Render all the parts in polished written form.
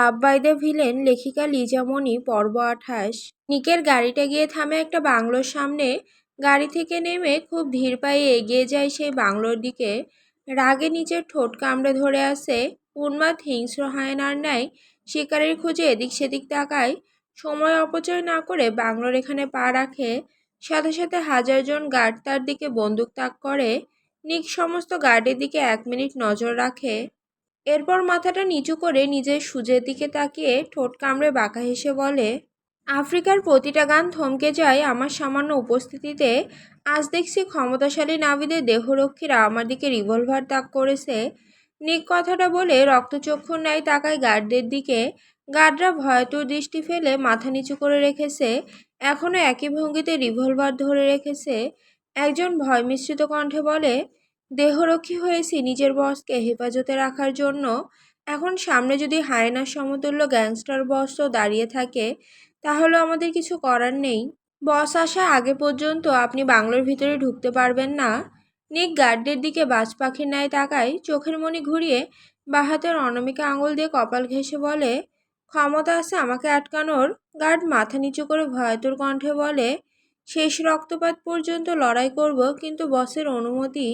Love by the villain লেখিকা লিজা মনি পর্ব 28। নিকের গাড়িটা গিয়ে থামে একটা বাংলোর সামনে। গাড়ি থেকে নেমে খুব ধীর পায়ে এগিয়ে যায় সেই বাংলোর দিকে। রাগে নিজের ঠোঁট কামড়ে ধরে আছে। উন্মাদ হিংস্র হায়নার ন্যায় শিকারের খোঁজে এদিক সেদিক তাকায়। সময় অপচয় না করে বাংলোর এখানে পা রাখে। সাথে সাথে হাজারজন গার্ড তার দিকে বন্দুক তাক করে। নিক সমস্ত গার্ডের দিকে 1 মিনিট নজর রাখে। এরপর মাথাটা নিচু করে নিজের সুজের দিকে তাকিয়ে ঠোঁট কামড়ে বাঁকা হেসে বলে, আফ্রিকার প্রতিটা গান থমকে যায় আমার সামান্য উপস্থিতিতে। আজ দেখছি ক্ষমতাশালী নাবিদের দেহরক্ষীরা আমার দিকে রিভলভার তাক করেছে। নিক কথাটা বলে রক্তচক্ষুর ন্যায় তাকায় গার্ডদের দিকে। গার্ডরা ভয়াতুর দৃষ্টি ফেলে মাথা নিচু করে রেখেছে। এখনও একই ভঙ্গিতে রিভলভার ধরে রেখেছে। একজন ভয় মিশ্রিত কণ্ঠে বলে, দেহরক্ষী হয়েছি নিজের বসকে হেফাজতে রাখার জন্য। এখন সামনে যদি হায়েনার সমতুল্য গ্যাংস্টার বসও দাঁড়িয়ে থাকে তাহলে আমাদের কিছু করার নেই। বস আসা আগে পর্যন্ত আপনি বাংলোর ভিতরে ঢুকতে পারবেন না। নিক গার্ডদের দিকে বাজ পাখির ন্যায় তাকায়, চোখের মনি ঘুরিয়ে বাঁ হাতের অনামিকা আঙুল দিয়ে কপাল ঘেঁষে বলে, ক্ষমতা আছে আমাকে আটকানোর? গার্ড মাথা নিচু করে ভয়াতুর কণ্ঠে বলে, শেষ রক্তপাত পর্যন্ত লড়াই করব, কিন্তু বসের অনুমতি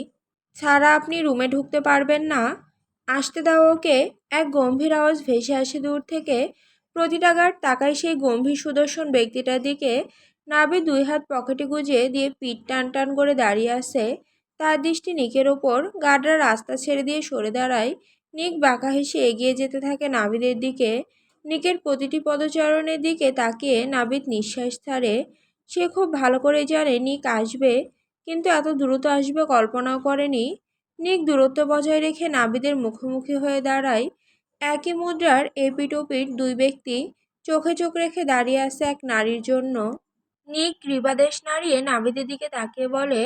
ছাড়া আপনি রুমে ঢুকতে পারবেন না। আসতে দাও ওকে। এক গম্ভীর আওয়াজ ভেসে আসে দূর থেকে। প্রতিটা গার্ড তাকায় সেই গম্ভীর সুদর্শন ব্যক্তিটার দিকে। নাবিদ 2 হাত পকেটে গুজে দিয়ে পিঠ টান টান করে দাঁড়িয়ে আছে। তার দৃষ্টি নিকের ওপর। গার্ডরা রাস্তা ছেড়ে দিয়ে সরে দাঁড়ায়। নিক বাঁকা হেসে এগিয়ে যেতে থাকে নাবিদের দিকে। নিকের প্রতিটি পদচারণের দিকে তাকিয়ে নাবিদ নিঃশ্বাস ছাড়ে। সে খুব ভালো করে জানে নিক আসবে, কিন্তু এত দ্রুত আসবে কল্পনাও করেনি। নিক দূরত্ব বজায় রেখে নাবিদের মুখোমুখি হয়ে দাঁড়ায়। একই মুদ্রার এপিঠ ওপিঠ 2 ব্যক্তি চোখে চোখ রেখে দাঁড়িয়ে আছে এক নারীর জন্য। নিক গ্রীবাদেশ নাড়িয়ে নাবিদের দিকে তাকিয়ে বলে,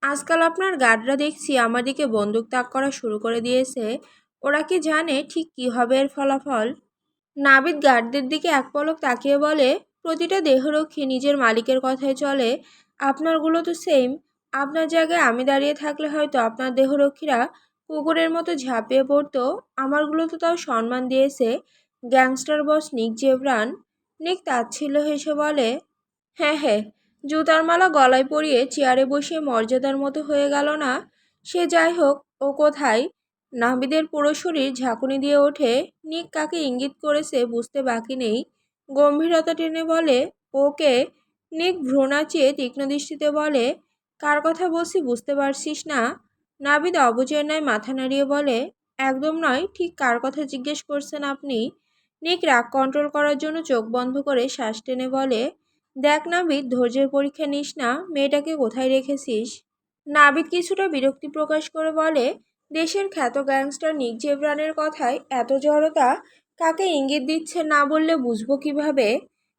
আজকাল আপনার গার্ডরা দেখছি আমার দিকে বন্দুক তাক করা শুরু করে দিয়েছে। ওরা কি জানে ঠিক কী হবে এর ফলাফল? নাবিদ গার্ডদের দিকে এক পলক তাকিয়ে বলে, প্রতিটা দেহরক্ষী নিজের মালিকের কথায় চলে। আপনারগুলো তো সেম। আপনার জায়গায় আমি দাঁড়িয়ে থাকলে হয়তো আপনার দেহরক্ষীরা কুকুরের মতো ঝাঁপিয়ে পড়তো। আমারগুলো তো তাও সম্মান দিয়েছে। গ্যাংস্টার বস নিক জেব্রান। নিক তাচ্ছিল্য হেসে বলে, হ্যাঁ হ্যাঁ, জুতার মালা গলায় পরিয়ে চেয়ারে বসিয়ে মর্যাদার মতো হয়ে গেল না? সে যাই হোক, ও কোথায়? নাবিদের পুরো শরীর ঝাঁকুনি দিয়ে ওঠে। নিক কাকে ইঙ্গিত করেছে বুঝতে বাকি নেই। গম্ভীরতা টেনে বলে, ওকে। নিক ভ্রু নাচিয়ে তীক্ষ্ণ দৃষ্টিতে বলে, কার কথা বলছি বুঝতে পারছিস না? নাবিদ অবুঝের ন্যায় মাথা নাড়িয়ে বলে, একদম নয়, ঠিক কার কথা জিজ্ঞেস করছেন আপনি? নিক রাগ কন্ট্রোল করার জন্য চোখ বন্ধ করে শ্বাস টেনে বলে, দেখ নাবিদ, ধৈর্যের পরীক্ষা নিস না। মেয়েটাকে কোথায় রেখেছিস? নাবিদ কিছুটা বিরক্তি প্রকাশ করে বলে, দেশের খ্যাত গ্যাংস্টার নিক জেব্রানের কথায় এত জড়তা? কাকে ইঙ্গিত দিচ্ছে না বললে বুঝবো কিভাবে?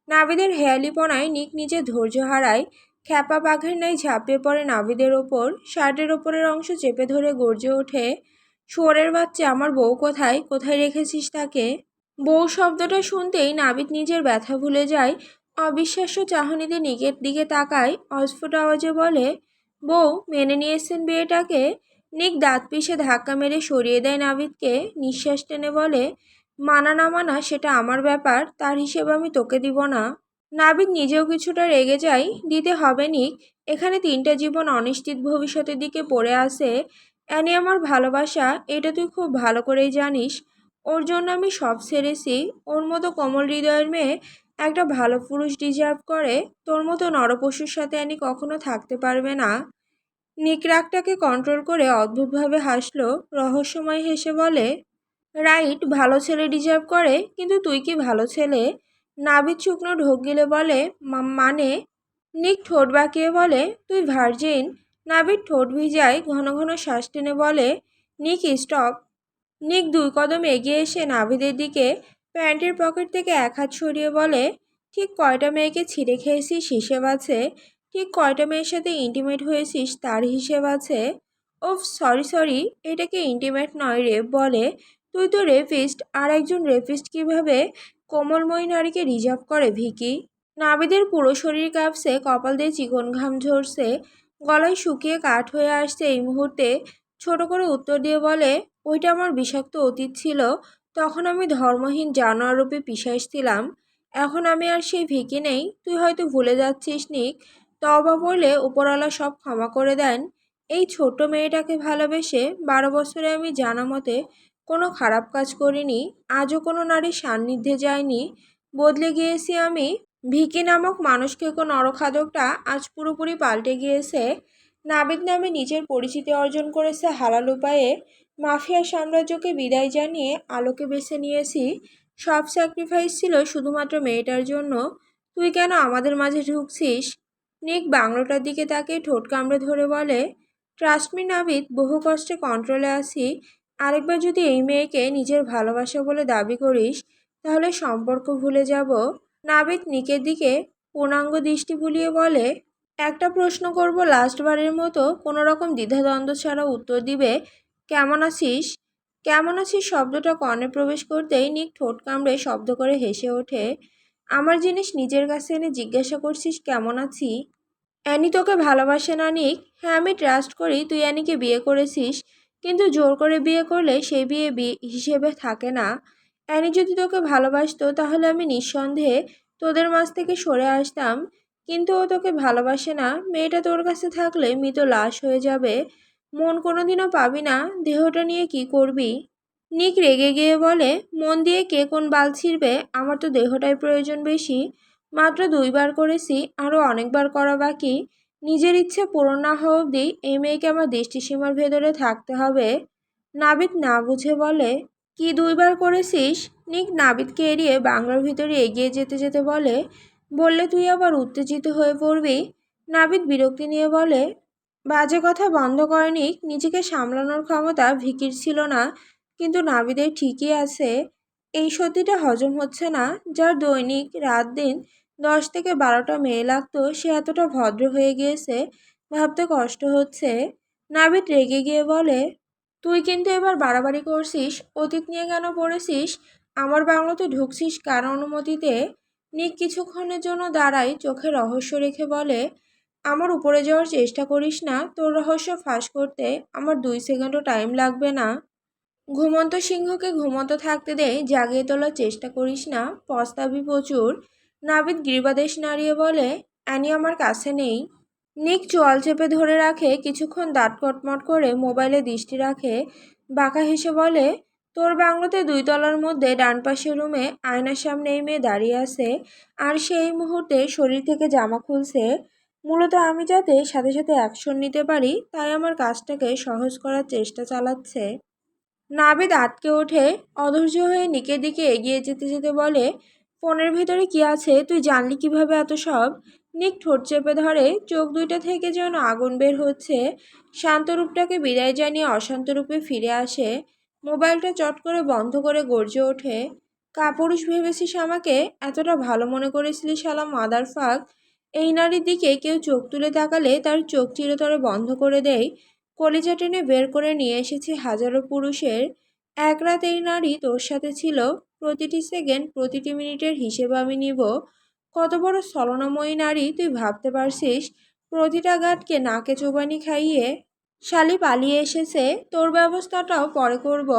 নাবিদের হেয়ালিপনায় নিক নিজে ধৈর্য হারায়। খ্যাপা বাঘের ন্যায় ঝাঁপিয়ে পড়ে নাবিদের ওপর। শার্টের ওপরের অংশ চেপে ধরে গর্জে ওঠে, শুয়োরের বাচ্চা, আমার বউ কোথায়? কোথায় রেখেছিস তাকে? বউ শব্দটা শুনতেই নাবিদ নিজের ব্যথা ভুলে যায়। অবিশ্বাস্য চাহনিতে নিকের দিকে তাকায়। অস্ফুট আওয়াজে বলে, বউ মেনে নিয়েছেন বিয়েটাকে? নিক দাঁত পিষে ধাক্কা মেরে সরিয়ে দেয় নাবিদকে। নিঃশ্বাস টেনে বলে, মানা না মানা সেটা আমার ব্যাপার, তার হিসেব আমি তোকে দিব না। নাবিদ নিজেও কিছুটা রেগে যায়। দিতে হবে নিক। এখানে 3টা জীবন অনিশ্চিত ভবিষ্যতের দিকে পড়ে আছে। অ্যানি আমার ভালোবাসা, এটা তুই খুব ভালো করেই জানিস। ওর জন্য আমি সব ছেড়েছি। ওর মতো কোমল হৃদয়ের মেয়ে একটা ভালো পুরুষ ডিজার্ভ করে। তোর মতো নরপশুর সাথে অ্যানি কখনো থাকতে পারবে না। নিক রাগটাকে কন্ট্রোল করে অদ্ভুতভাবে হাসলো। রহস্যময় হেসে বলে, রাইট, ভালো ছেলে ডিজার্ভ করে, কিন্তু তুই কি ভালো ছেলে? নাবিদ শুকনো ঢোক গিলে বলে, মানে? নিক ঠোঁট বাঁকিয়ে বলে, তুই ভার্জিন। নাবিদ ঠোঁট ভিজায়, ঘন ঘন শ্বাস টেনে বলে, নিক স্টপ। নিক 2 কদম এগিয়ে এসে নাভিদের দিকে প্যান্টের পকেট থেকে 1 হাত সরিয়ে বলে, ঠিক কয়টা মেয়েকে ছিঁড়ে খেয়েছিস হিসেব আছে। ঠিক কয়টা মেয়ের সাথে ইন্টিমেট হয়েছিস তার হিসেব আছে। ওফ, সরি সরি, এটাকে ইন্টিমেট নয়, রেপ বলে। তুই তো রেপিস্ট। আর একজন রেপিস্ট কিভাবে কোমলময়ী নারীকে রিজার্ভ করে ভিকি? নাবিদের পুরো শরীর কাঁপছে, কপাল দিয়ে চিকন ঘাম ঝরছে, গলায় শুকিয়ে কাঠ হয়ে আসছে এই মুহূর্তে। ছোট করে উত্তর দিয়ে বলে, ওইটা আমার বিষাক্ত অতীত ছিল। তখন আমি ধর্মহীন জানোয়াররূপী পিশাচ ছিলাম। এখন আমি আর সেই ভিকি নেই। তুই হয়তো ভুলে যাচ্ছিস নিক, তওবা বলে উপরওয়ালা সব ক্ষমা করে দেন। এই ছোট্ট মেয়েটাকে ভালোবেসে 12 বছরে আমি জানা মতে কোনো খারাপ কাজ করিনি, আজও কোনো নারীর সান্নিধ্যে যাইনি। বদলে গিয়েছি আমি। ভিকি নামক মানুষকে নরখাদকটা আজ পুরোপুরি পাল্টে গিয়েছে। নাবিদ নামে নিজের পরিচিতি অর্জন করেছে হালাল উপায়ে। মাফিয়া সাম্রাজ্যকে বিদায় জানিয়ে আলোকে বেছে নিয়েছি। সব স্যাক্রিফাইস ছিল শুধুমাত্র মেয়েটার জন্য। তুই কেন আমাদের মাঝে ঢুকছিস? নিক বাংলোটার দিকে তাকে ঠোঁট কামড়ে ধরে বলে, ট্রাস্ট মি নাবিদ, বহু কষ্টে কন্ট্রোলে আছি। আরেকবার যদি এই মেয়েকে নিজের ভালোবাসা বলে দাবি করিস তাহলে সম্পর্ক ভুলে যাব। নাবিদ নিকের দিকে পূর্ণাঙ্গ দৃষ্টি বুলিয়ে বলে, একটা প্রশ্ন করব লাস্টবারের মতো, কোনো রকম দ্বিধাদ্বন্দ্ব ছাড়া উত্তর দিবে। কেমন আছিস? কেমন আছিস শব্দটা কর্ণে প্রবেশ করতেই নিক ঠোঁট কামড়ে শব্দ করে হেসে ওঠে। আমার জিনিস নিজের কাছে এনে জিজ্ঞাসা করছিস কেমন আছি? অ্যানি তোকে ভালোবাসে না নিক? হ্যাঁ, আমি ট্রাস্ট করি তুই অ্যানিকে বিয়ে করেছিস, কিন্তু জোর করে বিয়ে করলে সেই বিয়ে হিসেবে থাকে না। অ্যানি যদি তোকে ভালোবাসতো তাহলে আমি নিঃসন্দেহে তোদের মাঝ থেকে সরে আসতাম, কিন্তু ও তোকে ভালোবাসে না। মেয়েটা তোর কাছে থাকলে মৃত লাশ হয়ে যাবে, মন কোনোদিনও পাবি না। দেহটা নিয়ে কি করবি? নিক রেগে গিয়ে বলে, মন দিয়ে কে কোন বাল ছিঁড়বে? আমার তো দেহটাই প্রয়োজন বেশি। মাত্র 2বার করেছি, আরও অনেকবার করা বাকি। নিজের ইচ্ছে পূরণ না হওয়া অবধি এই মেয়েকে আমার দৃষ্টিসীমার ভেতরে থাকতে হবে। নাবিদ না বুঝে বলে, কি 2বার করেছিস? নিক নাবিদকে এড়িয়ে বাংলার ভিতরে এগিয়ে যেতে যেতে বলে, বললে তুই আবার উত্তেজিত হয়ে পড়বি। নাবিদ বিরক্তি নিয়ে বলে, বাজে কথা বন্ধ করে নিক। নিজেকে সামলানোর ক্ষমতা ভিকির ছিল না, কিন্তু নাবিদের ঠিকই আছে। এই সত্যিটা হজম হচ্ছে না। যার দৈনিক রাত দিন 10 থেকে 12টা মেয়ে লাগতো, সে এতটা ভদ্র হয়ে গিয়েছে, ভাবতে কষ্ট হচ্ছে। নাবিদ রেগে গিয়ে বলে, তুই কিন্তু এবার বাড়াবাড়ি করছিস। অতীত নিয়ে কেন পড়েছিস? আমার বাংলোতে ঢুকছিস কার অনুমতিতে? নিক কিছুক্ষণের জন্য দাঁড়ায়, চোখে রহস্য রেখে বলে, আমার উপরে যাওয়ার চেষ্টা করিস না। তোর রহস্য ফাঁস করতে আমার 2 সেকেন্ডও টাইম লাগবে না। ঘুমন্ত সিংহকে ঘুমন্ত থাকতে দে, জাগিয়ে তোলার চেষ্টা করিস না, পস্তাবি প্রচুর। নাবিদ গ্রীবাদেশ নাড়িয়ে বলে, অ্যানি আমার কাছে নেই। নিক চোয়াল চেপে ধরে রাখে, কিছুক্ষণ দাঁত কটমট করে মোবাইলে দৃষ্টি রাখে, বাঁকা হেসে বলে, তোর বাংলোতে 2 তলার মধ্যে ডান পাশের রুমে আয়নার সামনে এই মেয়ে দাঁড়িয়ে আছে, আর সেই মুহূর্তে শরীর থেকে জামা খুলছে। মূলত আমি যাতে সাথে সাথে অ্যাকশন নিতে পারি, তাই আমার কাজটাকে সহজ করার চেষ্টা চালাচ্ছে। নাবিদ আটকে ওঠে, অধৈর্য হয়ে নিকের দিকে এগিয়ে যেতে যেতে বলে, ফোনের ভেতরে কি আছে তুই জানলি কিভাবে এত সব? নিক ঠোঁট চেপে ধরে, চোখ দুইটা থেকে যেন আগুন বের হচ্ছে। শান্ত রূপটাকে বিদায় জানিয়ে অশান্ত রূপে ফিরে আসে। মোবাইলটা চট করে বন্ধ করে গর্জে ওঠে, কাপুরুষ ভেবেছিস আমাকে? এতটা ভালো মনে করেছিলি শালা মাদার ফাক? এই নারীর দিকে কেউ চোখ তুলে তাকালে তার চোখ চিরতরে বন্ধ করে দেয়। কলিজা টেনে বের করে নিয়ে এসেছি হাজারো পুরুষের। এক রাত এই নারী তোর সাথে ছিল, প্রতিটি সেকেন্ড প্রতিটি মিনিটের হিসেব আমি নিব। কত বড় ছলনাময়ী নারী তুই ভাবতে পারছিস? প্রতিটা গাঁটকে নাকে চোবানি খাইয়ে শালি পালিয়ে এসেছে। তোর ব্যবস্থাটাও পরে করব।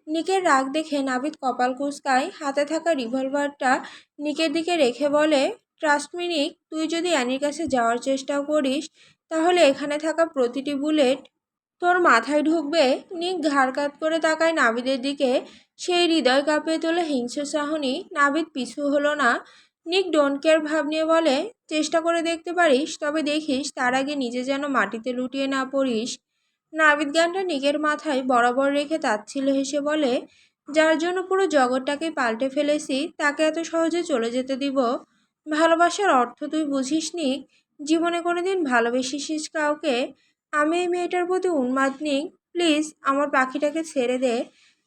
নিকের রাগ দেখে নাবিদ কপাল কুঁচকায়, হাতে থাকা রিভলভারটা নিকের দিকে রেখে বলে, ট্রাস্ট মি নিক, তুই যদি অ্যানির কাছে যাওয়ার চেষ্টাও করিস তাহলে এখানে থাকা প্রতিটি বুলেট তোর মাথায় ঢুকবে। নিক ঘাড় কাত করে তাকায় নাবিদের দিকে, সেই হৃদয় কাঁপিয়ে তোলে হিংস্র চাহনি। নাবিদ পিছু হলো না। নিক ডোন্ট কেয়ার ভাব নিয়ে বলে, চেষ্টা করে দেখতে পারিস, তবে দেখিস তার আগে নিজে যেন মাটিতে লুটিয়ে না পড়িস। নাবিদ গানটা নিকের মাথায় বরাবর রেখে তাচ্ছিল্য হেসে বলে, যার জন্য পুরো জগৎটাকে পাল্টে ফেলেছি তাকে এত সহজে চলে যেতে দিব? ভালোবাসার অর্থ তুই বুঝিস নি? জীবনে কোনোদিন ভালোবেসেছিস কাউকে? আমি এই মেয়েটার প্রতি উন্মাদ নিক, প্লিজ আমার পাখিটাকে ছেড়ে দে।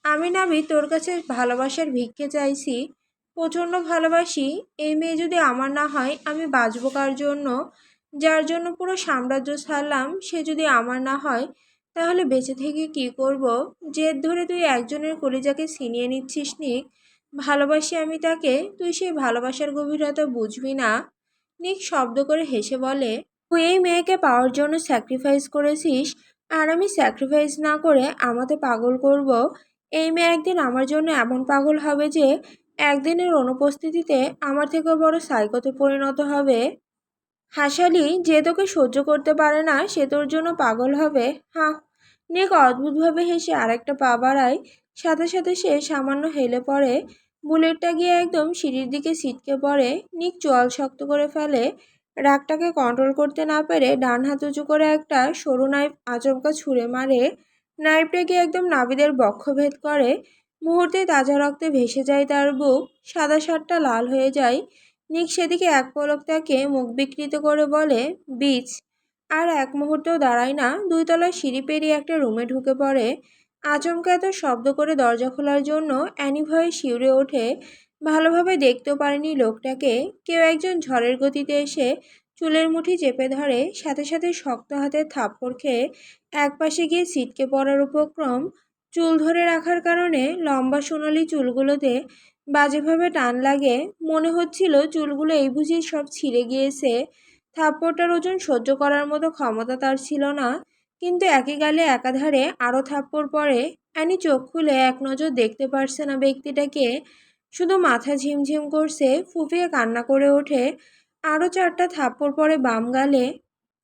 আমি নাবি তোর কাছে ভালোবাসার ভিক্ষে চাইছি, প্রচণ্ড ভালোবাসি। এই মেয়ে যদি আমার না হয় আমি বাঁচব কার জন্য? যার জন্য পুরো সাম্রাজ্য ছাড়লাম, সে যদি আমার না হয় তাহলে বেঁচে থেকে কি করব? জেদ ধরে তুই একজনের কলিজাকে ছিনিয়ে নিচ্ছিস নিক। ভালোবাসি আমি তাকে, তুই সেই ভালোবাসার গভীরতা বুঝবি না। নিক শব্দ করে হেসে বলে, তুই এই মেয়েকে পাওয়ার জন্য স্যাক্রিফাইস করেছিস, আর আমি স্যাক্রিফাইস না করে আমাতে পাগল করব? এই মেয়ে একদিন আমার জন্য এমন পাগল হবে যে একদিনের অনুপস্থিতিতে আমার থেকেও বড় সাইকোতে পরিণত হবে। হাসালি, যে তোকে সহ্য করতে পারে না সে তোর জন্য পাগল হবে? হাঁ। নিক অদ্ভুতভাবে হেসে আরেকটা পা বাড়ায়। সাথে সাথে সে সামান্য হেলে পড়ে। বুলেটটা গিয়ে একদম সিঁড়ির দিকে ছিটকে পড়ে। নিক চোয়াল শক্ত করে ফেলে। রাগটাকে কন্ট্রোল করতে না পেরে ডান হাত উঁচু করে একটা সরু নাইফ আচমকা ছুঁড়ে মারে। নাইফটা গিয়ে একদম নাবিদের বক্ষ ভেদ করে। মুহূর্তে তাজা রক্তে ভেসে যায় তার বুক। সাদা শার্টটা লাল হয়ে যায়। নিক সেদিকে এক পলক তাকে মুখ বিকৃত করে বলে, বিচ। আর এক মুহূর্তেও দাঁড়ায় না, 2 তলার সিঁড়ি পেরিয়ে একটা রুমে ঢুকে পড়ে। আচমকা এত শব্দ করে দরজা খোলার জন্য অ্যানি ভয়ে শিউরে ওঠে। ভালোভাবে দেখতেও পারেনি লোকটাকে। কেউ একজন ঝড়ের গতিতে এসে চুলের মুঠি চেপে ধরে। সাথে সাথে শক্ত হাতের থাপ্পড় খেয়ে একপাশে গিয়ে ছিটকে পড়ার উপক্রম। চুল ধরে রাখার কারণে লম্বা সোনালি চুলগুলোতে বাজেভাবে টান লাগে। মনে হচ্ছিল চুলগুলো এই বুঝি সব ছিঁড়ে গিয়েছে। থাপ্পড়টার ওজন সহ্য করার মতো ক্ষমতা তার ছিল না। কিন্তু একই গালে একাধারে আরও থাপ্পড় পড়ে। অ্যানি চোখ খুলে এক নজর দেখতে পারছে না ব্যক্তিটাকে। শুধু মাথা ঝিমঝিম করছে, ফুঁপিয়ে কান্না করে ওঠে। আরও 4টা থাপ্পড় পড়ে বাম গালে।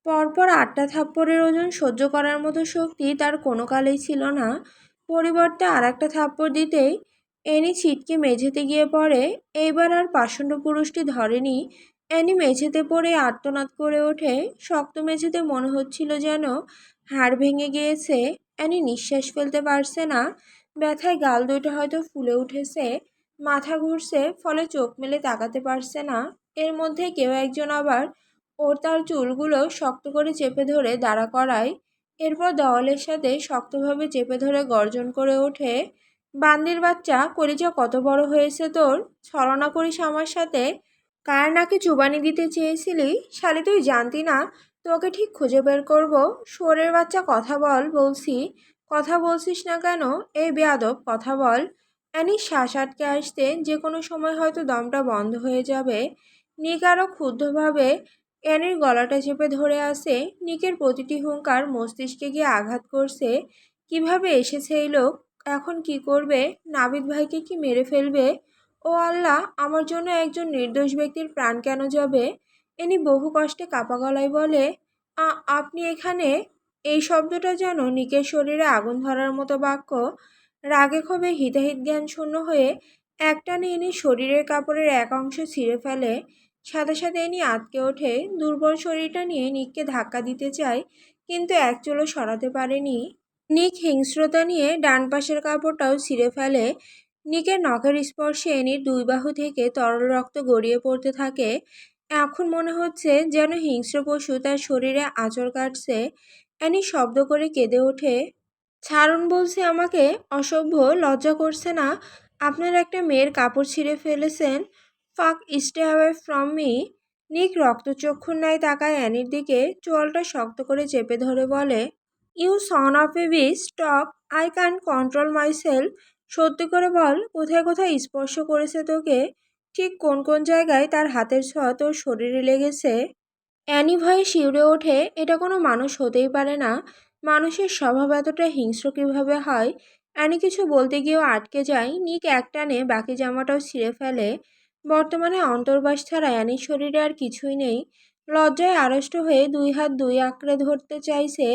পরপর 8টা থাপ্পড়ের ওজন সহ্য করার মতো শক্তি তার কোনো কালেই ছিল না। পরিবর্তে আর একটা থাপ্পড় দিতেই অ্যানি ছিটকে মেঝেতে গিয়ে পড়ে। এইবার আর পাষণ্ড পুরুষটি ধরেনি। অ্যানি মেঝেতে পড়ে আর্তনাদ করে ওঠে। শক্ত মেঝেতে মনে হচ্ছিল যেন হাড় ভেঙে গিয়েছে। অ্যানি নিঃশ্বাস ফেলতে পারছে না। ব্যথায় গাল দুটো হয়তো ফুলে উঠেছে। মাথা ঘুরছে, ফলে চোখ মেলে তাকাতে পারছে না। এর মধ্যে কেউ একজন আবার ওর তার চুলগুলো শক্ত করে চেপে ধরে দাঁড়া করায়। এরপর দেওয়ালের সাথে শক্তভাবে চেপে ধরে গর্জন করে ওঠে, বান্দির বাচ্চা, কলিজা কত বড় হয়েছে তোর! ছলনা করিস আমার সাথে? কার নাকে চুবানি দিতে চেয়েছিলি? শালি, তুই জানতি না তোকে ঠিক খুঁজে বের করব? শুয়োরের বাচ্চা, কথা বল বলছি। কথা বলছিস না কেন? এই বেয়াদব, কথা বল। অ্যানির শ্বাস আটকে আসতে যে কোনো সময় হয়তো দমটা বন্ধ হয়ে যাবে। নিক আরও ক্ষুব্ধভাবে অ্যানির গলাটা চেপে ধরে আসে। নিকের প্রতিটি হুঙ্কার মস্তিষ্কে গিয়ে আঘাত করছে। কিভাবে এসেছে এই লোক? এখন কি করবে? নাবিদ ভাইকে কি মেরে ফেলবে? ও আল্লাহ, আমার জন্য একজন নির্দোষ ব্যক্তির প্রাণ কেন যাবে? এনি বহু কষ্টে কাপা গলায় বলে, আপনি এখানে? এই শব্দটা যেন নিকের শরীরে আগুন ধরার মতো বাক্য। রাগে ক্ষোভে হিতাহিত জ্ঞান শূন্য হয়ে একটানে এনি শরীরের কাপড়ের এক অংশ ছিঁড়ে ফেলে। সাথে সাথে এনি আঁতকে ওঠে। দুর্বল শরীরটা নিয়ে নিককে ধাক্কা দিতে চায়, কিন্তু এক চুলও সরাতে পারেনি। নিক হিংস্রতা নিয়ে ডান পাশের কাপড়টাও ছিঁড়ে ফেলে। নিকের নখের স্পর্শে এনির 2 বাহু থেকে তরল রক্ত গড়িয়ে পড়তে থাকে। এখন মনে হচ্ছে যেন হিংস্র পশু তার শরীরে আঁচড় কাটছে। অ্যানি শব্দ করে কেঁদে ওঠে, ছাড়ুন বলছি আমাকে! অসভ্য, লজ্জা করছে না? আপনার একটা মেয়ের কাপড় ছিঁড়ে ফেলেছেন। ফাক, স্টে অ্যাওয়ে ফ্রম মি। নিক রক্তচক্ষুর ন্যায় তাকায় অ্যানির দিকে। চোয়ালটা শক্ত করে চেপে ধরে বলে, you son of a bitch, talk! I can control myself. সত্যি করে বল, কোথায় কোথায় স্পর্শ করেছে তোকে? ঠিক কোন কোন জায়গায় তার হাতের ছোঁয়া তোর শরীরে লেগেছে? অ্যানি ভয়ে শিউরে ওঠে। এটা কোনো মানুষ হতেই পারে না। মানুষের স্বভাব এতটা হিংস্র কীভাবে হয়? অ্যানি কিছু বলতে গিয়েও আটকে যায়। নিক একটানে বাকি জামাটাও ছিঁড়ে ফেলে। বর্তমানে অন্তর্বাস ছাড়া অ্যানির শরীরে আর কিছুই নেই। লজ্জায় আড়ষ্ট হয়ে 2 হাত 2 আঁকড়ে ধরতে চাইছে,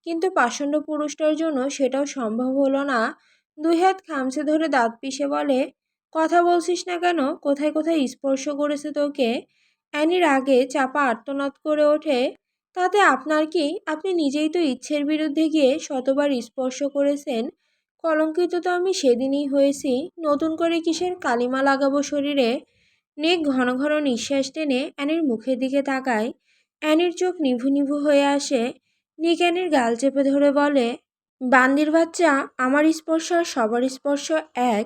কিন্তু পাষণ্ড পুরুষটার জন্য সেটাও সম্ভব হলো না। 2 হাত খামচে ধরে দাঁত পিষে বলে, কথা বলছিস না কেন? কোথায় কোথায় স্পর্শ করেছে তোকে? অ্যানির আগে চাপা আর্তনাদ করে ওঠে, তাতে আপনার কি? আপনি নিজেই তো ইচ্ছের বিরুদ্ধে গিয়ে শতবার স্পর্শ করেছেন। কলঙ্কিত তো আমি সেদিনই হয়েছি। নতুন করে কিসের কালিমা লাগাবো শরীরে? নিক ঘন ঘন নিঃশ্বাস টেনে অ্যানির মুখের দিকে তাকায়। অ্যানির চোখ নিভু নিভু হয়ে আসে। নিক অ্যানির গাল চেপে ধরে বলে, বান্দির বাচ্চা, আমার স্পর্শ আর সবার স্পর্শ এক?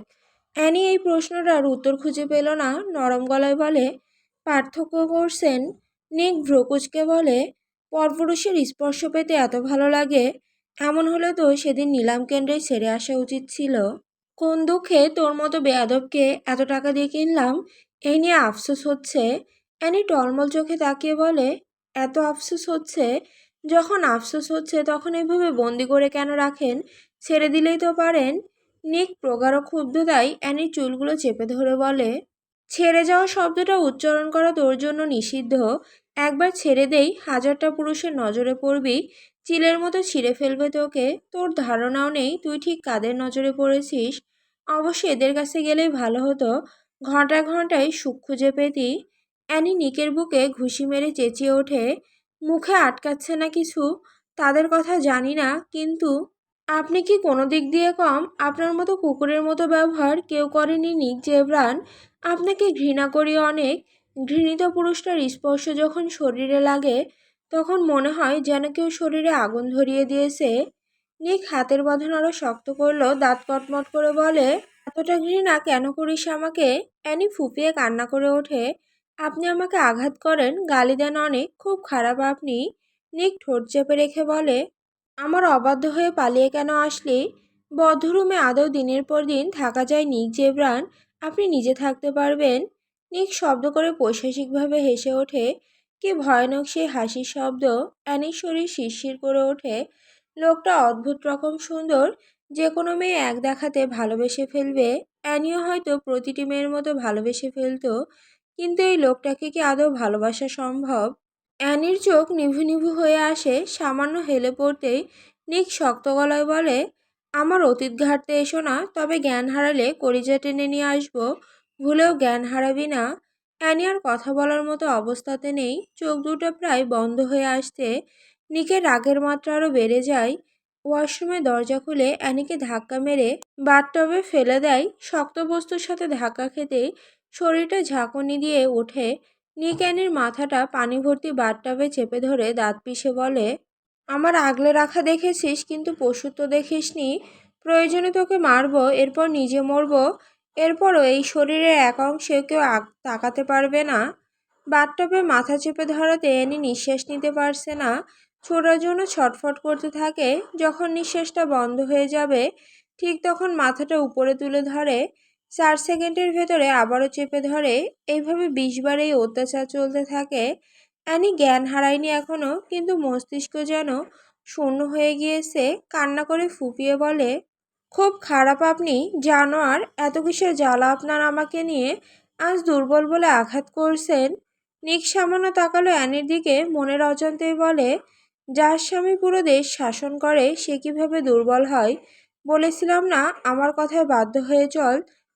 অ্যানি এই প্রশ্নটার উত্তর খুঁজে পেল না। নরম গলায় বলে, পার্থক্য করছেন? নিক ভ্রকুচকে বলে, পরপুরুষের স্পর্শ পেতে এত ভালো লাগে? এমন হলে তো সেদিন নিলাম কেন্দ্রে ছেড়ে আসা উচিত ছিল। কোন দুঃখে তোর মতো বেয়াদবকে এত টাকা দিয়ে কিনলাম, এই নিয়ে আফসোস হচ্ছে? অ্যানি টলমল চোখে তাকিয়ে বলে, এত আফসোস হচ্ছে? যখন আফসোস হচ্ছে তখন এভাবে বন্দি করে কেন রাখেন? ছেড়ে দিলেই তো পারেন। নিক প্রগাঢ় ক্ষুব্ধতায় অ্যানির চুলগুলো চেপে ধরে বলে, ছেড়ে যাওয়া শব্দটা উচ্চারণ করা তোর জন্য নিষিদ্ধ। একবার ছেড়ে দেই, হাজারটা পুরুষের নজরে পড়বি, চিলের মতো ছিঁড়ে ফেলবে তোকে। তোর ধারণাও নেই তুই ঠিক কাদের নজরে পড়েছিস। অবশ্য এদের কাছে গেলেই ভালো হতো, ঘন্টায় ঘন্টায় সুখ খুঁজে পেতি। অ্যানি নিকের বুকে ঘুষি মেরে চেঁচিয়ে ওঠে, মুখে আটকাচ্ছে না কিছু। তাদের কথা জানি না, কিন্তু আপনি কি কোনো দিক দিয়ে কম? আপনার মতো কুকুরের মতো ব্যবহার কেউ করেনি নিক জেব্রান। আপনাকে ঘৃণা করি অনেক। ঘৃণিত পুরুষটার স্পর্শ যখন শরীরে লাগে তখন মনে হয় যেন কেউ শরীরে আগুন ধরিয়ে দিয়েছে। নিক হাতের বাঁধন আরো শক্ত করলো, দাঁত কটমট করে বলে, এতটা ঘৃণা কেন করিস আমাকে? অ্যানি ফুপিয়ে কান্না করে ওঠে, আপনি আমাকে আঘাত করেন, গালি দেন অনেক, খুব খারাপ আপনি। নিক ঠোঁট চেপে রেখে বলে, আমার অবাধ্য হয়ে পালিয়ে কেন আসলি? বদ্ধ রুমে আদৌ দিনের পর দিন থাকা যায় নিক জেব্রান? আপনি নিজে থাকতে পারবেন? নিক শব্দ করে পৈশাসিকভাবে হেসে ওঠে। কি ভয়ানক সেই হাসির শব্দ! অ্যানির শরীর শিরশির করে ওঠে। লোকটা অদ্ভুত রকম সুন্দর, যে কোনো মেয়ে এক দেখাতে ভালোবেসে ফেলবে। অ্যানিও হয়তো প্রতিটি মেয়ের মতো ভালোবেসে ফেলতো, কিন্তু এই লোকটাকে কি আদৌ ভালোবাসা সম্ভব? অ্যানির চোখ নিভু নিভু হয়ে আসে সামান্য হেলে পড়তেই। নিক শক্ত গলায় বলে, আমার অতীত ঘাটতে এসো না, তবে জ্ঞান হারালে কলিজা টেনে নিয়ে আসবো। ভুলেও জ্ঞান হারাবি না। অ্যানি আর কথা বলার মতো অবস্থাতে নেই, চোখ দুটো প্রায় বন্ধ হয়ে আসতে। নিকের রাগের মাত্রা আরও বেড়ে যায়। ওয়াশরুমে দরজা খুলে অ্যানিকে ধাক্কা মেরে বাথটবে ফেলে দেয়। শক্ত বস্তুর সাথে ধাক্কা খেতেই শরীরটা ঝাঁকুনি দিয়ে ওঠে। নিক অ্যানির মাথাটা পানি ভর্তি বাথটবে চেপে ধরে দাঁত পিষে বলে, আমার আগলে রাখা দেখেছিস, কিন্তু পশুত্ব দেখিসনি। প্রয়োজনে তোকে মারবো, এরপর নিজে মরবো। এরপরও এই শরীরের এক অংশে কেউ তাকাতে পারবে না। বাথটবে মাথা চেপে ধরাতে অ্যানি নিঃশ্বাস নিতে পারছে না। ছোটার জন্য ছটফট করতে থাকে। যখন নিঃশ্বাসটা বন্ধ হয়ে যাবে ঠিক তখন মাথাটা উপরে তুলে ধরে। 4 সেকেন্ডের ভেতরে আবারও চেপে ধরে। এইভাবে 20 বার এই অত্যাচার চলতে থাকে। অ্যানি জ্ঞান হারায়নি এখনো, কিন্তু মস্তিষ্ক যেন শূন্য হয়ে গিয়েছে। কান্না করে ফুপিয়ে বলে, খুব খারাপ আপনি, জানোয়ার। এত কিসের জ্বালা আপনার আমাকে নিয়ে? আজ দুর্বল বলে আঘাত করছেন। নিক সামান্য তাকালো অ্যানির দিকে, মনের অজান্তেই বলে, যার স্বামী পুরো দেশ শাসন করে সে কিভাবে দুর্বল হয়? বলেছিলাম না আমার কথায় বাধ্য হয়ে চল,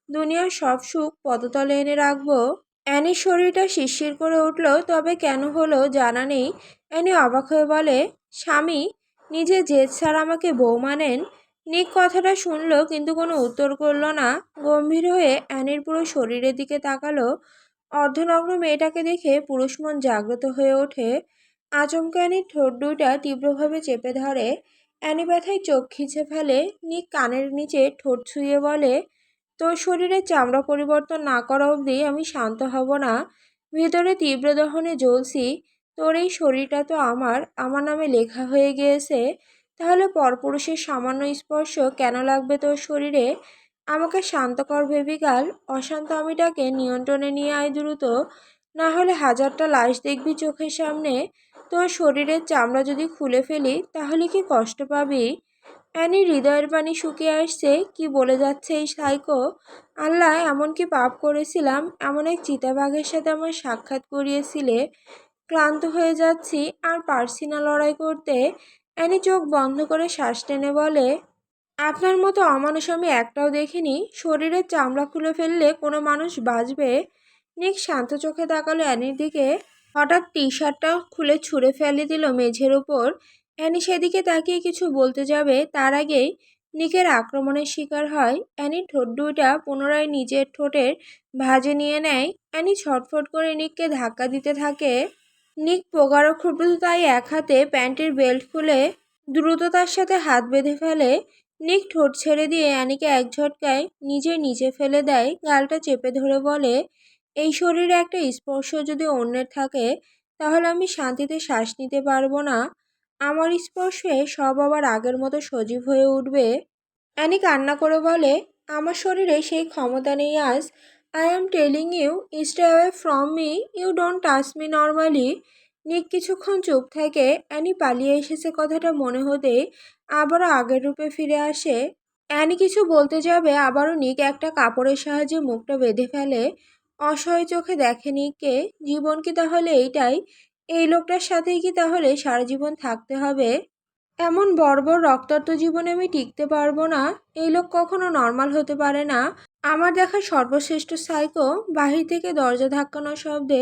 দুনিয়ার সব সুখ পদতলে এনে রাখবো। অ্যানির শরীরটা শিরশির করে উঠল, তবে কেন হলো জানা নেই। অ্যানি অবাক হয়ে বলে, স্বামী? নিজে জেদ স্যার আমাকে বউ মানেন? নিক কথাটা শুনল কিন্তু কোনো উত্তর করল না। গম্ভীর হয়ে অ্যানির পুরো শরীরের দিকে তাকালো। অর্ধনগ্ন মেয়েটাকে দেখে পুরুষ মন জাগ্রত হয়ে ওঠে। আচমকা অ্যানির ঠোঁট দুইটা তীব্রভাবে চেপে ধরে। অ্যানি ব্যথায় চোখ খিচে ফেলে। নিক কানের নিচে ঠোঁট ছুঁয়ে বলে, তোর শরীরে চামড়া পরিবর্তন না করা অবধি আমি শান্ত হব না। ভেতরে তীব্র দহনে জ্বলছি। তোর এই শরীরটা তো আমার নামে লেখা হয়ে গিয়েছে। তাহলে পরপুরুষের সামান্য স্পর্শ কেন লাগবে তোর শরীরে? আমাকে শান্ত কর বেবিগাল। অশান্ত আমিটাকে নিয়ন্ত্রণে নিয়ে আয় দ্রুত, না হলে হাজারটা লাশ দেখবি চোখের সামনে। তোর শরীরের চামড়া যদি খুলে ফেলি তাহলে কি কষ্ট পাবি? অ্যানির হৃদয়ের পানি শুকিয়ে আসছে। কি বলে যাচ্ছে এই সাইকো? আল্লাহ, এমন কি পাপ করেছিলাম? এমন এক চিতাবাঘের সাথে আমার সাক্ষাৎ করিয়েছিলে। ক্লান্ত হয়ে যাচ্ছি, আর পারছি না লড়াই করতে। অ্যানি চোখ বন্ধ করে শ্বাস টেনে বলে, আপনার মতো অমানুষ আমি একটাও দেখিনি। শরীরের চামড়া খুলে ফেললে কোনো মানুষ বাঁচবে? নিক শান্ত চোখে তাকালো অ্যানির দিকে। হঠাৎ টি শার্টটা খুলে ছুঁড়ে ফেলে দিল মেঝের উপর। অ্যানি সেদিকে তাকিয়ে কিছু বলতে যাবে, তার আগেই নিকের আক্রমণের শিকার হয়। অ্যানির ঠোঁট দুইটা পুনরায় নিজের ঠোঁটের ভাঁজে নিয়ে নেয়। অ্যানি ছটফট করে নিককে ধাক্কা দিতে থাকে। নিক প্রগাঢ় ক্ষুব্ধতায় এক হাতে প্যান্টের বেল্ট খুলে দ্রুততার সাথে হাত বেঁধে ফেলে। নিক ঠোঁট ছেড়ে দিয়ে অ্যানিকে এক ঝটকায় নিজের নিচে ফেলে দেয়। গালটা চেপে ধরে বলে, এই শরীরে একটা স্পর্শ যদি অন্যের থাকে তাহলে আমি শান্তিতে শ্বাস নিতে পারবো না। আমার স্পর্শে সব আবার আগের মতো সজীব হয়ে উঠবে। অ্যানি কান্না করে বলে, আমার শরীরে সেই ক্ষমতা নেই আজ। I am telling you, stay away from me, you don't touch me normally. Nick কিছুক্ষণ চুপ থাকে। অ্যানি পালিয়ে এসেছে কথাটা মনে হতে আবারও আগের রূপে ফিরে আসে। অ্যানি কিছু বলতে যাবে, আবারও নিক একটা কাপড়ের সাহায্যে মুখটা বেঁধে ফেলে। অসহায় চোখে দেখে নিককে। জীবন কি তাহলে এইটাই? এই লোকটার সাথেই কি তাহলে সারা জীবন থাকতে হবে? এমন বর্বর রক্তাক্ত জীবনে আমি টিকতে পারবো না। এই লোক কখনো নর্মাল হতে পারে না। আমার দেখা সর্বশ্রেষ্ঠ সাইকো। বাহির থেকে দরজা ধাক্কানোর শব্দে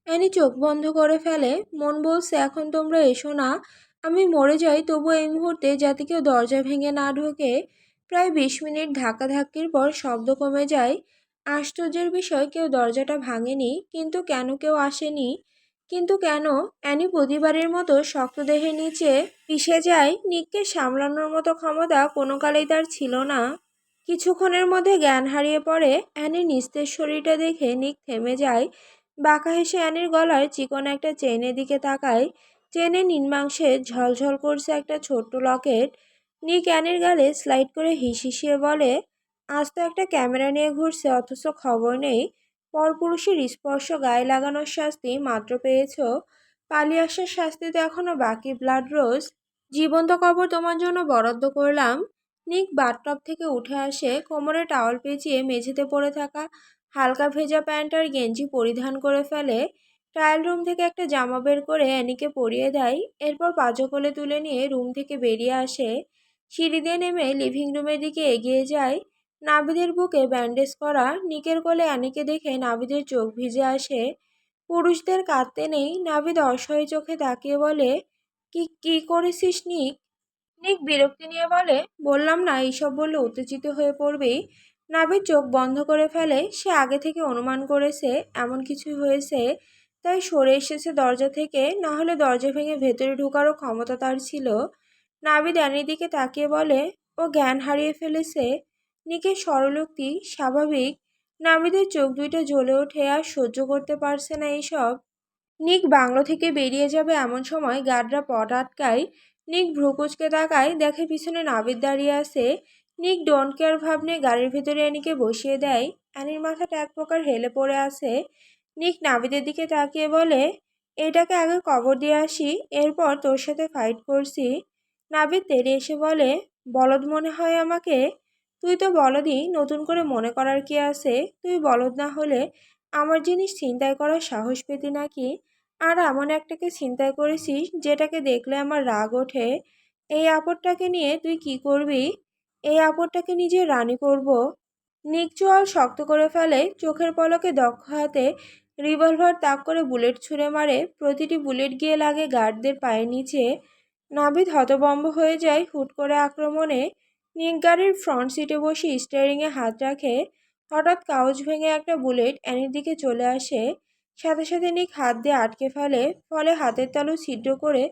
অ্যানি চোখ বন্ধ করে ফেলে। মন বলছে, এখন তোমরা এসো না। আমি মরে যাই, তবু এই মুহূর্তে যাতে কেউ দরজা ভেঙে না ঢোকে। প্রায় 20 মিনিট ধাক্কাধাক্কির পর শব্দ কমে যায়। আশ্চর্যের বিষয়, কেউ দরজাটা ভাঙেনি। কিন্তু কেন কেউ আসেনি? কিন্তু কেন? অ্যানি প্রতিবারের মতো শক্ত দেহের নিচে পিষে যায়। নিককে সামলানোর মতো ক্ষমতা কোনো কালেই তার ছিল না। কিছুক্ষণের মধ্যে জ্ঞান হারিয়ে পড়ে। অ্যানির নিস্তেজ শরীরটা দেখে নিক থেমে যায়। বাঁকা হেসে অ্যানির গলার চিকন একটা চেনের দিকে তাকায়। চেনে নিম্নাংশে ঝলঝল করছে একটা ছোট্ট লকেট। নিক অ্যানির গালে স্লাইড করে হিসিয়ে বলে, আজ তো একটা ক্যামেরা নিয়ে ঘুরছে, অথচ খবর নেই। পরপুরুষের স্পর্শ গায়ে লাগানোর শাস্তি মাত্র পেয়েছ, পালিয়ে আসার শাস্তি তো এখনো বাকি। ব্লাড রোজ, জীবন্ত কবর তোমার জন্য বরাদ্দ করলাম। নিক বাথটব থেকে উঠে আসে, কোমরে টাওয়াল পেঁচিয়ে মেঝেতে পড়ে থাকা হালকা ভেজা প্যান্ট আর গেঞ্জি পরিধান করে ফেলে। ট্রায়াল রুম থেকে একটা জামা বের করে অ্যানিকে পরিয়ে দেয়। এরপর পাঁজো কোলে তুলে নিয়ে রুম থেকে বেরিয়ে আসে। সিঁড়ি দিয়ে নেমে লিভিং রুমের দিকে এগিয়ে যায়। নাভিদের বুকে ব্যান্ডেজ করা নিকের কোলে অ্যানিকে দেখে নাভিদের চোখ ভিজে আসে। পুরুষদের কাঁদতে নেই। নাভিদ অসহায় চোখে তাকিয়ে বলে, কি কি করেছিস নিক? নিক বিরক্তি নিয়ে বলে, বললাম না, এইসব বললে উত্তেজিত হয়ে পড়বি। নাভিদ চোখ বন্ধ করে ফেলে। সে আগে থেকে অনুমান করেছে এমন কিছুই হয়েছে, তাই সরে এসেছে দরজা থেকে। না হলে দরজা ভেঙে ভেতরে ঢোকারও ক্ষমতা তার ছিল। নাভিদ অ্যানির দিকে তাকিয়ে বলে, ও জ্ঞান হারিয়ে ফেলেছে। নিকের স্বরলোকটি স্বাভাবিক। নাভিদের চোখ দুইটা জ্বলে ওঠে, আর সহ্য করতে পারছে না এইসব। নিক বাংলো থেকে বেরিয়ে যাবে এমন সময় গার্ডরা পথ আটকায়। নিক ভ্রু কুচকে তাকায়, দেখে পিছনে নাবিদ দাঁড়িয়ে আছে। নিক ডোন্ট কেয়ার ভাব নিয়ে গাড়ির ভিতরে অ্যানিকে বসিয়ে দেয়। অ্যানির মাথাটা এক প্রকার হেলে পড়ে আছে। নিক নাবিদের দিকে তাকিয়ে বলে, এটাকে আগে কবর দিয়ে আসি, এরপর তোর সাথে ফাইট করছি। নাবিদ তেড়ে এসে বলে, বলদ মনে হয় আমাকে? তুই তো বলদই, নতুন করে মনে করার কি আছে? তুই বলদ না হলে আমার জিনিস ছিনতাই করার সাহস পেতি নাকি? আর এমন একটাকে ছিনতাই করেছিস যেটাকে দেখলে আমার রাগ ওঠে। এই আপদটাকে নিয়ে তুই কি করবি? এই আপদটাকে নিজের রানী করব। নিক চোয়াল শক্ত করে ফেলে, চোখের পলকে দক্ষ হাতে রিভলভার তাক করে বুলেট ছুঁড়ে মারে। প্রতিটি বুলেট গিয়ে লাগে গার্ডদের পায়ের নিচে। নাভিদ হতভম্ব হয়ে যায় হুট করে আক্রমণে। নিক গাড়ির ফ্রন্ট সিটে বসে স্টিয়ারিংয়ে হাত রাখে। হঠাৎ কাউচ ভেঙে একটা বুলেট অ্যানির দিকে চলে আসে। সাথে সাথে নিক হাত দিয়ে আটকে ফেলে, ফলে হাতের তালু ছিদ্র করে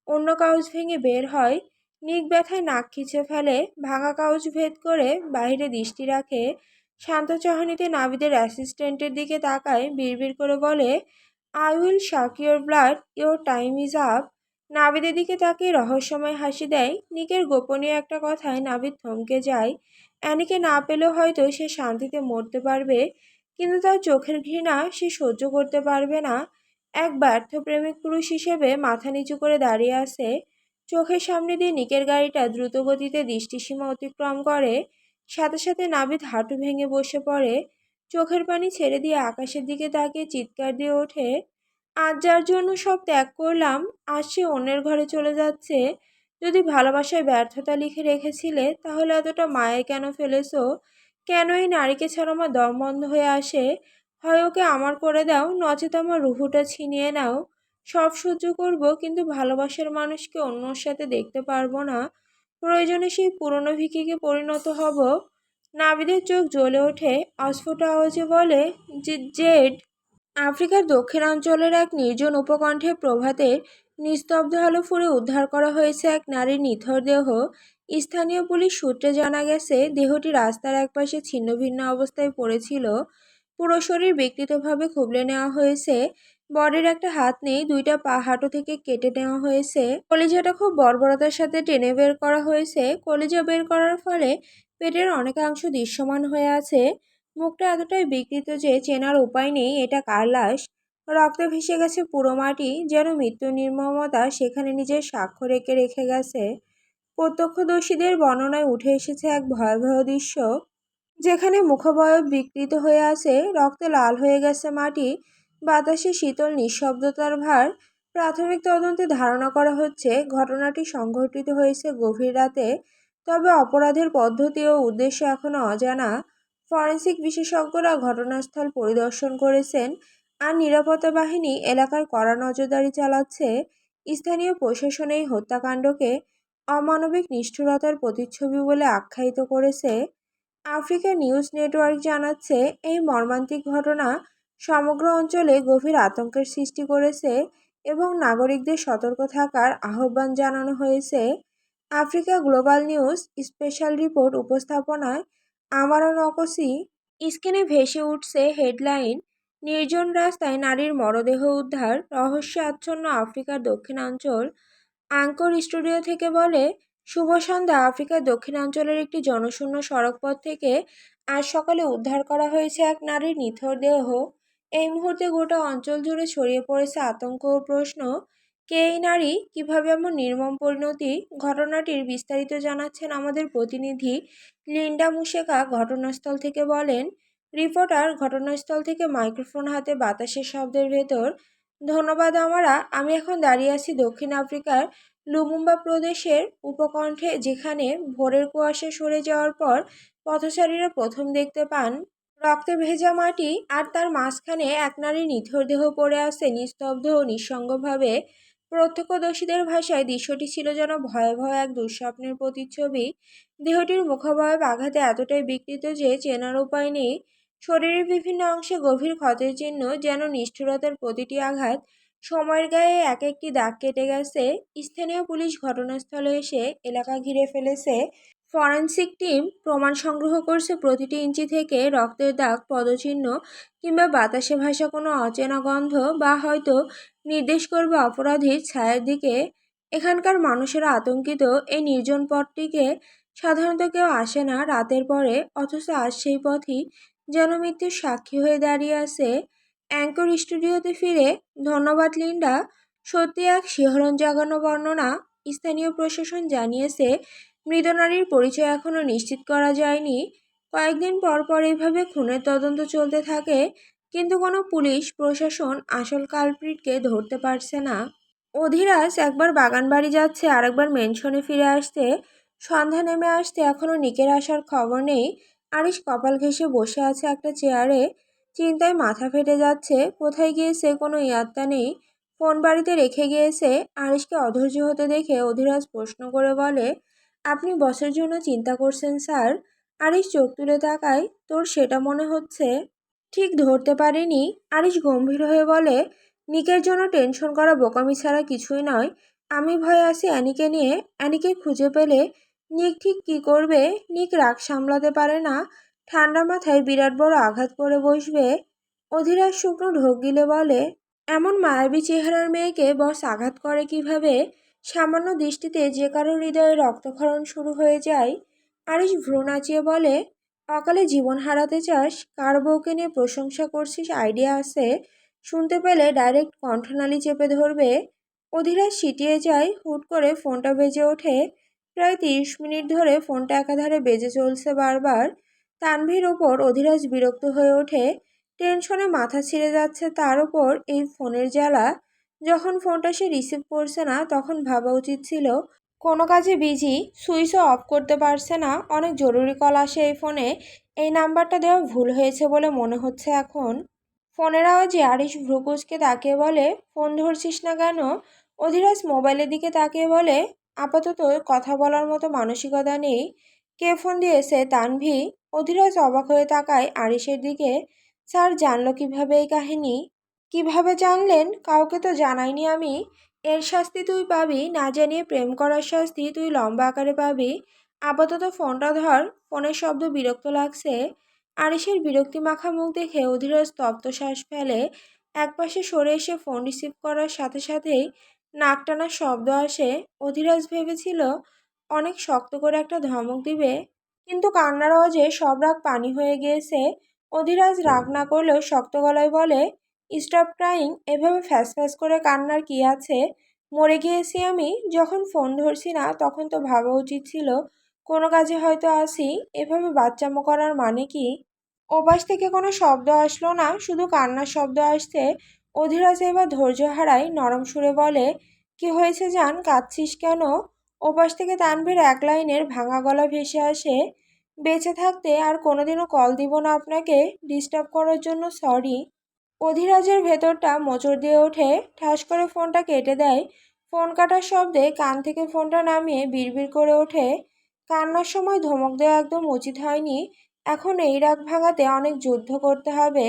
অন্য কাউচ ভেঙে বের হয়। নিক ব্যথায় নাক খিচে ফেলে, ভাঙা কাউচ ভেদ করে বাইরে দৃষ্টি রাখে। শান্ত চাহনিতে নাভিদের অ্যাসিস্ট্যান্টের দিকে তাকায়, বিড়বিড় করে বলে, I will suck your blood, your time is up. নাভিদের দিকে তাকিয়ে রহস্যময় হাসি দেয়। নিকের গোপনীয় একটা কথায় নাভিদ থমকে যায়। অ্যানিকে না পেলেও হয়তো সে শান্তিতে মরতে পারবে, কিন্তু তার চোখের ঘৃণা সে সহ্য করতে পারবে না। এক ব্যর্থ প্রেমিক পুরুষ হিসেবে মাথা নিচু করে দাঁড়িয়ে আছে। চোখের সামনে দিয়ে নিকের গাড়িটা দ্রুত গতিতে দৃষ্টিসীমা অতিক্রম করে। সাথে সাথে নাভিদ হাঁটু ভেঙে বসে পড়ে। চোখের পানি ছেড়ে দিয়ে আকাশের দিকে তাকিয়ে চিৎকার দিয়ে ওঠে, আজ যার জন্য সব ত্যাগ করলাম, আজ সে অন্যের ঘরে চলে যাচ্ছে। যদি ভালোবাসায় ব্যর্থতা লিখে রেখেছিলে, তাহলে এতটা মায়ায় কেন ফেলেছো? কেন এই নারীকে ছাড়া আমার দম বন্ধ হয়ে আসে? হয় ওকে আমার করে দাও, নচেত আমার রুহুটা ছিনিয়ে নাও। সব সহ্য করব, কিন্তু ভালোবাসার মানুষকে অন্যর সাথে দেখতে পারবো না। প্রয়োজনে সেই পুরনো ভিখিকে পরিণত হব। নাবিদের চোখ জ্বলে ওঠে, অস্ফুট আওয়াজে বলে, জেড। আফ্রিকার দক্ষিণাঞ্চলের এক নির্জন উপকণ্ঠে প্রভাতের নিস্তব্ধ আলো ফুঁড়ে উদ্ধার করা হয়েছে এক নারীর নিথর দেহ। স্থানীয় পুলিশ সূত্রে জানা গেছে, দেহটি রাস্তার একপাশে ছিন্নভিন্ন অবস্থায় পড়েছিল। পুরো শরীর বিকৃতভাবে খুবলে নেওয়া হয়েছে। বডির একটা হাত নেই, দুইটা পা হাঁটু থেকে কেটে নেওয়া হয়েছে। কলিজাটা খুব বর্বরতার সাথে টেনে বের করা হয়েছে। কলিজা বের করার ফলে পেটের অনেকাংশ দৃশ্যমান হয়ে আছে। মুখটা এতটাই বিকৃত যে চেনার উপায় নেই এটা কার লাশ। রক্তে ভেসে গেছে পুরো মাটি, যেন মৃত্যুর নির্মমতা সেখানে নিজের স্বাক্ষর রেখে রেখে গেছে। প্রত্যক্ষদর্শীদের বর্ণনায় উঠে এসেছে এক ভয়াবহ দৃশ্য, যেখানে মুখাবয়ব বিকৃত হয়ে আছে, রক্তে লাল হয়ে গেছে মাটি, বাতাসে শীতল নিঃশব্দতার ভার। প্রাথমিক তদন্তে ধারণা করা হচ্ছে ঘটনাটি সংঘটিত হয়েছে গভীর রাতে, তবে অপরাধের পদ্ধতি ও উদ্দেশ্য এখনও অজানা। ফরেনসিক বিশেষজ্ঞরা ঘটনাস্থল পরিদর্শন করেছেন, আর নিরাপত্তা বাহিনী এলাকার কড়া নজরদারি চালাচ্ছে। স্থানীয় প্রশাসন এই হত্যাকাণ্ডকে অমানবিক নিষ্ঠুরতার প্রতিচ্ছবি বলে আখ্যায়িত করেছে। আফ্রিকা নিউজ নেটওয়ার্ক জানাচ্ছে, এই মর্মান্তিক ঘটনা সমগ্র অঞ্চলে গভীর আতঙ্কের সৃষ্টি করেছে এবং নাগরিকদের সতর্ক থাকার আহ্বান জানানো হয়েছে। Africa global news special report উপস্থাপনায় আমারা নকশি। স্ক্রিনে ভেসে উঠছে হেডলাইন, নির্জন রাস্তায় নারীর মরদেহ উদ্ধার, রহস্যে আচ্ছন্ন আফ্রিকার দক্ষিণাঞ্চল। অ্যাঙ্কর স্টুডিও থেকে বলে, শুভ সন্ধ্যা। আফ্রিকার দক্ষিণাঞ্চলের একটি জনশূন্য সড়কপথ থেকে আজ সকালে উদ্ধার করা হয়েছে এক নারীর নিথর দেহ। এই মুহূর্তে গোটা অঞ্চল জুড়ে ছড়িয়ে পড়েছে আতঙ্ক ও প্রশ্ন, কে এই নারী, কিভাবে এমন নির্মম পরিণতি। ঘটনাটির বিস্তারিত জানাচ্ছেন আমাদের প্রতিনিধি লিন্ডা মুশেকা ঘটনাস্থল থেকে বলেন। রিপোর্টার ঘটনাস্থল থেকে মাইক্রোফোন হাতে বাতাসের শব্দের ভেতর। ধন্যবাদ আমারা। আমি এখন দাঁড়িয়ে আছি দক্ষিণ আফ্রিকার লুমুম্বা প্রদেশের উপকণ্ঠে, যেখানে ভোরের কুয়াশা সরে যাওয়ার পর পথচারীরা প্রথম দেখতে পান রক্তে ভেজা মাটি, আর তার মাঝখানে এক নারীর নিথর দেহ পড়ে আছে নিস্তব্ধ ও নিঃসঙ্গভাবে। প্রত্যক্ষদর্শীদের ভাষায় দৃশ্যটি ছিল যেন ভয়াবহ এক দুঃস্বপ্নের প্রতিচ্ছবি। দেহটির মুখাবয়ব আঘাতে এতটাই বিকৃত যে চেনার উপায় নেই। শরীরের বিভিন্ন অংশে গভীর ক্ষতের চিহ্ন, যেন নিষ্ঠুরতার প্রতিটি আঘাত সময়ের গায়ে এক একটি দাগ কেটে গেছে। স্থানীয় পুলিশ ঘটনাস্থলে এসে এলাকা ঘিরে ফেলেছে। ফরেনসিক টিম প্রমাণ সংগ্রহ করছে প্রতিটি ইঞ্চি থেকে, রক্তের দাগ, পদচিহ্ন কিংবা বাতাসে ভাসা কোনো অচেনা গন্ধ বা হয়তো নির্দেশ করবে অপরাধীর ছায়ার দিকে। এখানকার মানুষেরা আতঙ্কিত। এই নির্জন পথটিকে সাধারণত কেউ আসে না রাতের পরে, অথচ আজ সেই পথই যেন মৃত্যুর সাক্ষী হয়ে দাঁড়িয়ে আছে। অ্যাঙ্কর স্টুডিওতে ফিরে, ধন্যবাদ লিন্ডা। সত্যি এক শিহরণ জাগানো বর্ণনা। স্থানীয় প্রশাসন জানিয়েছে, মৃত নারীর পরিচয় এখনও নিশ্চিত করা যায়নি। কয়েকদিন পর পর এইভাবে খুনের তদন্ত চলতে থাকে, কিন্তু কোনো পুলিশ প্রশাসন আসল কালপ্রিটকে ধরতে পারছে না। অধিরাজ একবার বাগান বাড়ি যাচ্ছে, আরেকবার মেনশনে ফিরে আসতে। সন্ধ্যা নেমে আসতে এখনও নিকের আসার খবর নেই। আরিশ কপাল ঘেঁষে বসে আছে একটা চেয়ারে, চিন্তায় মাথা ফেটে যাচ্ছে। কোথায় গিয়েছে কোনো ইয়াত্তা নেই। ফোন বাড়িতে রেখে গিয়েছে। আরিশকে অধৈর্য হতে দেখে অধিরাজ প্রশ্ন করে বলে, আপনি বসের জন্য চিন্তা করছেন স্যার? আরিশ চোখ তুলে তাকায়, তোর সেটা মনে হচ্ছে? ঠিক ধরতে পারিনি। আরিশ গম্ভীর হয়ে বলে, নিকের জন্য টেনশন করা বোকামি ছাড়া কিছুই নয়। আমি ভয়ে আছি অ্যানিকে নিয়ে। অ্যানিকে খুঁজে পেলে নিক ঠিক কী করবে? নিক রাগ সামলাতে পারে না, ঠান্ডা মাথায় বিরাট বড় আঘাত করে বসবে। অধীরাজ শুকনো ঢোক গিলে বলে, এমন মায়াবী চেহারার মেয়েকে বস আঘাত করে কিভাবে? সামান্য দৃষ্টিতে যে কারো হৃদয়ে রক্তক্ষরণ শুরু হয়ে যায়। আরিশ ভ্রু নাচিয়ে বলে, অকালে জীবন হারাতে চাস? কার বউকে নিয়ে প্রশংসা করছিস আইডিয়া আছে? শুনতে পেলে ডাইরেক্ট কণ্ঠনালী চেপে ধরবে। অধীরাজ সিটিয়ে যায়। হুট করে ফোনটা বেজে ওঠে। প্রায় 30 মিনিট ধরে ফোনটা একাধারে বেজে চলছে বারবার। তানভীর ওপর অধীরাজ বিরক্ত হয়ে ওঠে। টেনশনে মাথা ছিঁড়ে যাচ্ছে তার ওপর এই ফোনের জ্বালা। যখন ফোনটা সে রিসিভ করছে না, তখন ভাবা উচিত ছিল কোনো কাজে বিজি, সুইচও অফ করতে পারছে না। অনেক জরুরি কল আসে এই ফোনে। এই নাম্বারটা দেওয়া ভুল হয়েছে বলে মনে হচ্ছে এখন। ফোনের আওয়াজে আরিশ ভ্রুকুচকে তাকিয়ে বলে, ফোন ধরছিস না কেন? অধীরাজ মোবাইলের দিকে তাকিয়ে বলে, আপাতত কথা বলার মতো মানসিকতা নেই। কে ফোন দিয়েছে? তানভি। অধীরাজ অবাক হয়ে তাকায় আরিশের দিকে। স্যার জানলো কিভাবে এই কাহিনী? কিভাবে জানলেন? কাউকে তো জানাইনি আমি। এর শাস্তি তুই পাবি, না জানিয়ে প্রেম করার শাস্তি তুই লম্বা আকারে পাবি। আপাতত ফোনটা ধর। ফোনের শব্দ বিরক্ত লাগছে। আরিশের বিরক্তি মাখা মুখ দেখে অধীরাজ তপ্ত শ্বাস ফেলে। একপাশে সরে এসে ফোন রিসিভ করার সাথে সাথেই নাক টানার শব্দ আসে। অধীরাজ ভেবেছিল অনেক শক্ত করে একটা ধমক দিবে, কিন্তু কান্নার আওয়াজে সব রাগ পানি হয়ে গিয়েছে। অধীরাজ রাগ না করলেও শক্ত গলায় বলে, স্টপ ক্রাইং। এভাবে ফ্যাস ফ্যাস করে কান্নার কি আছে? মরে গিয়েছি আমি? যখন ফোন ধরছি না তখন তো ভাবা উচিত ছিল কোনো কাজে হয়তো আসি। এভাবে বাচ্চামো করার মানে কি? ওপাশ থেকে কোনো শব্দ আসলো না, শুধু কান্নার শব্দ আসছে। অধীরাজ এবার ধৈর্য হারায়, নরম সুরে বলে, কি হয়েছে জান, কাঁদছিস কেন? ওপাশ থেকে তানভীর এক লাইনের ভাঙা গলা ভেসে আসে, বেঁচে থাকতে আর কোনোদিনও কল দিব না আপনাকে, ডিস্টার্ব করার জন্য সরি। অধীরাজের ভেতরটা মোচড় দিয়ে ওঠে, ঠাস করে ফোনটা কেটে দেয়। ফোন কাটার শব্দে কান থেকে ফোনটা নামিয়ে বিড়বিড় করে ওঠে, কান্নার সময় ধমক দেওয়া একদম উচিত হয়নি। এখন এই রাগ ভাঙাতে অনেক যুদ্ধ করতে হবে।